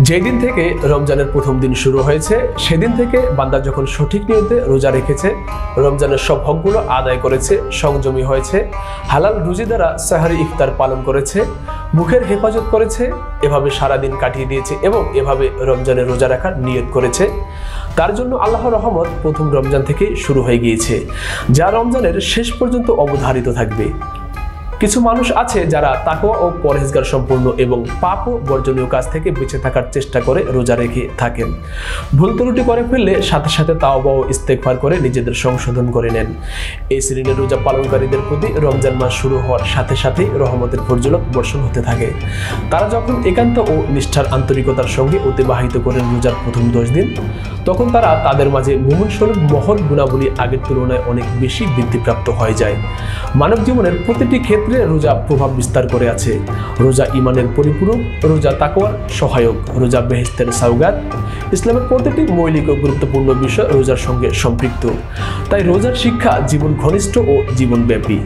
যেদিন থেকে রমজানের প্রথম দিন শুরু হয়েছে সেদিন থেকে বান্দা যখন সঠিক নিয়তে রোজা রেখেছে, রমজানের সব হকগুলো আদায় করেছে, সংযমী হয়েছে, হালাল রুজি দ্বারা সাহারি ইফতার পালন করেছে, মুখের হেফাজত করেছে, এভাবে সারাদিন কাটিয়ে দিয়েছে এবং এভাবে রমজানের রোজা রাখার নিয়ত করেছে, তার জন্য আল্লাহর রহমত প্রথম রমজান থেকে শুরু হয়ে গিয়েছে, যা রমজানের শেষ পর্যন্ত অবধারিত থাকবে। কিছু মানুষ আছে যারা তাকওয়া ও পরহেজগার সম্পূর্ণ এবং পাপ ও বর্জনীয় কাজ থেকে বেঁচে থাকার চেষ্টা করে রোজা রেখে থাকেন। ভুল ত্রুটি করে ফেললে সাথে সাথে তাওবা ও ইস্তেগফার করে নিজেদের সংশোধন করে নেন। এই শ্রেণীর রোজা পালনকারীদের প্রতি রমজান মাস শুরু হওয়ার সাথে সাথেই রহমতের ফজলত বর্ষণ হতে থাকে। তারা যখন একান্ত ও নিষ্ঠার আন্তরিকতার সঙ্গে অতিবাহিত করেন রোজার প্রথম 10 দিন, তখন তারা তাদের মাঝে মুমিন স্বরূপ মহৎ গুণাবলী আগের তুলনায় অনেক বেশি বৃদ্ধিপ্রাপ্ত হয়ে যায়। মানব জীবনের প্রতিটি ক্ষেত্রে রোজা প্রভাব বিস্তার করে আছে। রোজা ঈমানের পরিপূরক, রোজা তাকওয়ার সহায়ক, রোজা বেহেশতের সওগাত। ইসলামের প্রতিটি মৌলিক ও গুরুত্বপূর্ণ বিষয় রোজার সঙ্গে সম্পৃক্ত। তাই রোজার শিক্ষা জীবন ঘনিষ্ঠ ও জীবনব্যাপী।